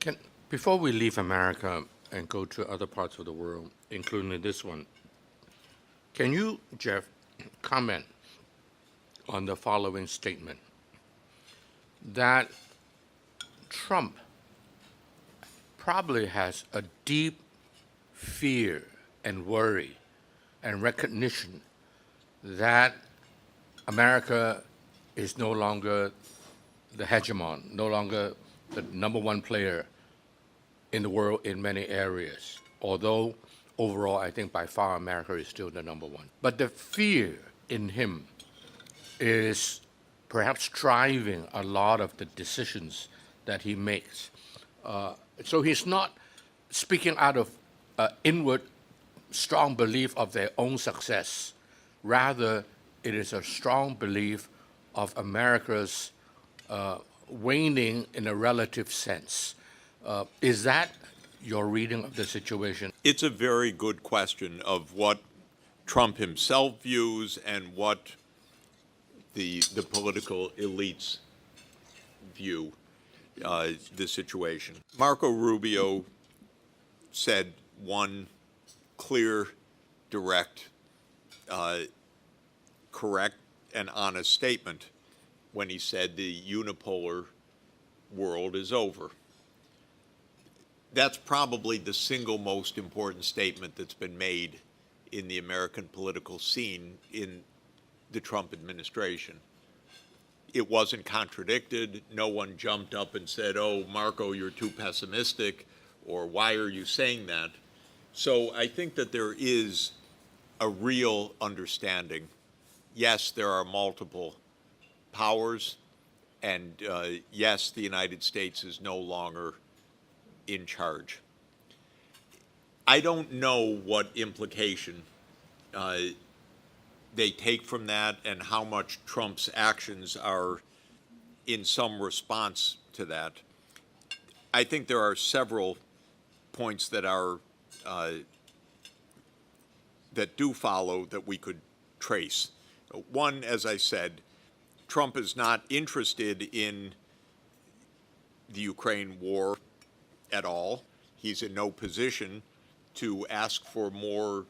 Can, before we leave America and go to other parts of the world, including this one, can you, Jeff, comment on the following statement that Trump probably has a deep fear and worry and recognition that America is no longer the hegemon, no longer the number one player in the world in many areas, although overall I think by far America is still the number one. But the fear in him is perhaps driving a lot of the decisions that he makes. So he's not speaking out of inward strong belief of their own success. Rather, it is a strong belief of America's waning in a relative sense. Is that your reading of the situation? It's a very good question of what Trump himself views and what the political elites view the situation. Marco Rubio said one clear, direct, correct, and honest statement when he said the unipolar world is over. That's probably the single most important statement that's been made in the American political scene in the Trump administration. It wasn't contradicted. No one jumped up and said, oh, Marco, you're too pessimistic, or why are you saying that? So I think that there is a real understanding. Yes, there are multiple powers, and yes, the United States is no longer in charge. I don't know what implication they take from that and how much Trump's actions are in some response to that. I think there are several points that are that do follow that we could trace. One, as I said, Trump is not interested in the Ukraine war at all. He's in no position to ask for more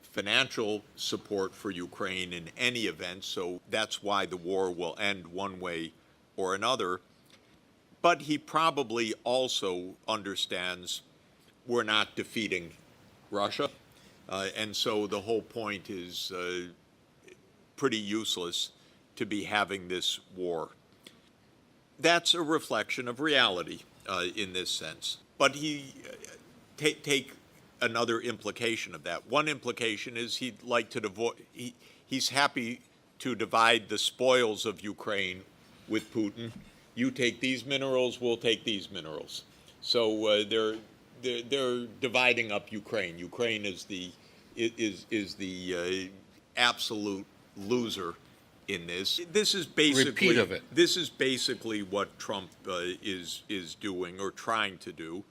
financial support for Ukraine in any event, so that's why the war will end one way or another. But he probably also understands we're not defeating Russia, and so the whole point is pretty useless to be having this war. That's a reflection of reality in this sense. But he take another implication of that. One implication is he'd like to he's happy to divide the spoils of Ukraine with Putin. You take these minerals, we'll take these minerals. So they're dividing up Ukraine. Ukraine is the absolute loser in this. This is basically this is basically what Trump is doing or trying to do.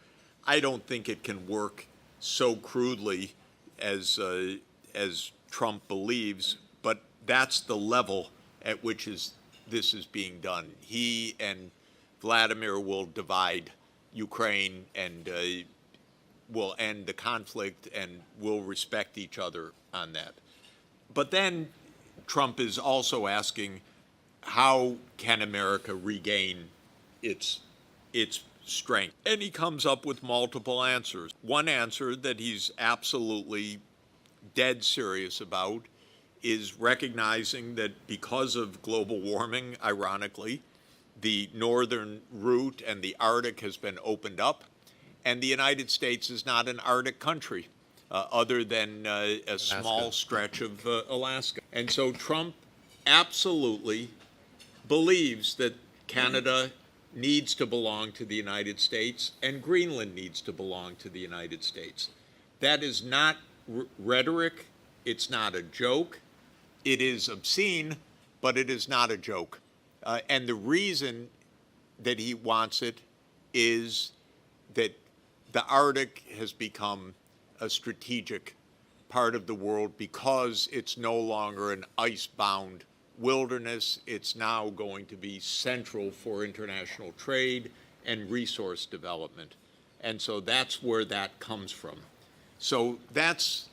I don't think it can work so crudely as Trump believes, but that's the level at which this is being done. He and Vladimir will divide Ukraine and will end the conflict and will respect each other on that. But then Trump is also asking, how can America regain its strength? And he comes up with multiple answers. One answer that he's absolutely dead serious about is recognizing that because of global warming, ironically, the northern route and the Arctic has been opened up, and the United States is not an Arctic country other than a small stretch of Alaska. And so Trump absolutely believes that Canada needs to belong to the United States and Greenland needs to belong to the United States. That is not rhetoric. It's not a joke. It is obscene, but it is not a joke. And the reason that he wants it is that the Arctic has become a strategic part of the world because it's no longer an ice-bound wilderness. It's now going to be central for international trade and resource development. And so that's where that comes from. So that's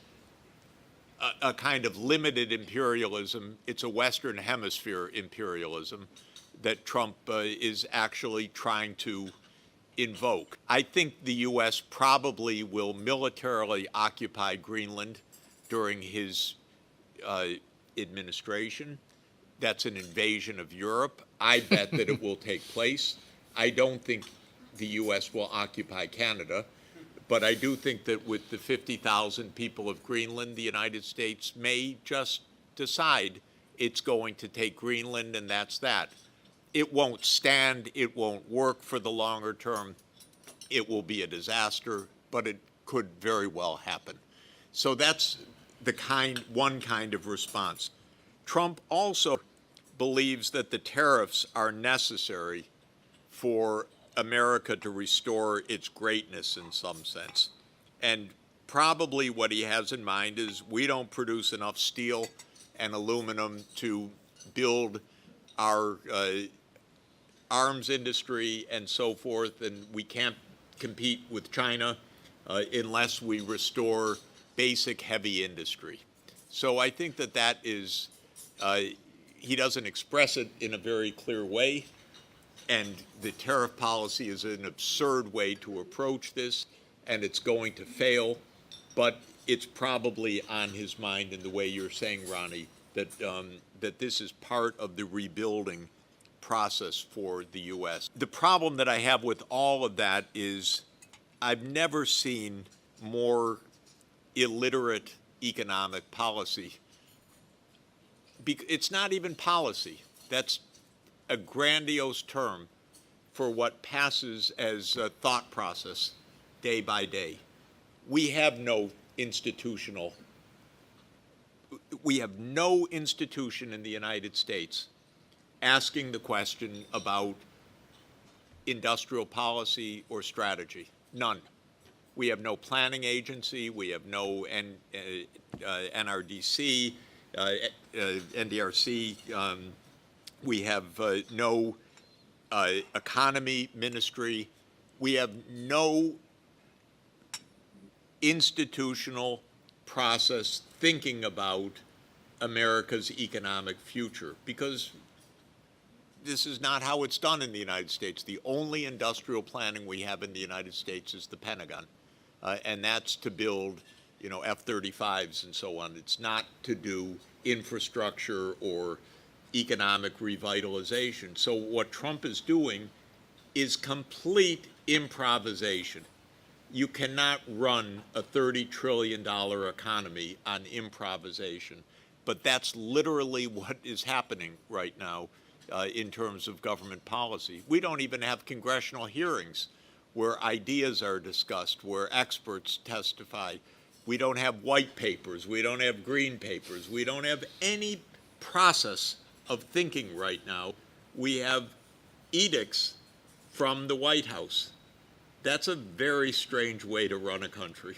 a kind of limited imperialism. It's a Western Hemisphere imperialism that Trump is actually trying to invoke. I think the U.S. probably will militarily occupy Greenland during his administration. That's an invasion of Europe. I bet that it will take place. I don't think the U.S. will occupy Canada, but I do think that with the 50,000 people of Greenland, the United States may just decide it's going to take Greenland, and that's that. It won't stand. It won't work for the longer term. It will be a disaster, but it could very well happen. So that's the one kind of response. Trump also believes that the tariffs are necessary for America to restore its greatness in some sense. And probably what he has in mind is we don't produce enough steel and aluminum to build our arms industry and so forth, and we can't compete with China unless we restore basic heavy industry. So I think that that is, he doesn't express it in a very clear way, and the tariff policy is an absurd way to approach this, and it's going to fail, but it's probably on his mind in the way you're saying, Ronnie, that, that this is part of the rebuilding process for the U.S. The problem that I have with all of that is I've never seen more illiterate economic policy. It's not even policy. That's a grandiose term for what passes as a thought process day by day. We have no institution in the United States asking the question about industrial policy or strategy. None. We have no planning agency. We have no NRDC, NDRC. We have no economy ministry. We have no institutional process thinking about America's economic future, because this is not how it's done in the United States. The only industrial planning we have in the United States is the Pentagon, and that's to build, F-35s and so on. It's not to do infrastructure or economic revitalization. So what Trump is doing is complete improvisation. You cannot run a $30 trillion economy on improvisation, but that's literally what is happening right now. In terms of government policy. We don't even have congressional hearings where ideas are discussed, where experts testify. We don't have white papers. We don't have green papers. We don't have any process of thinking right now. We have edicts from the White House. That's a very strange way to run a country.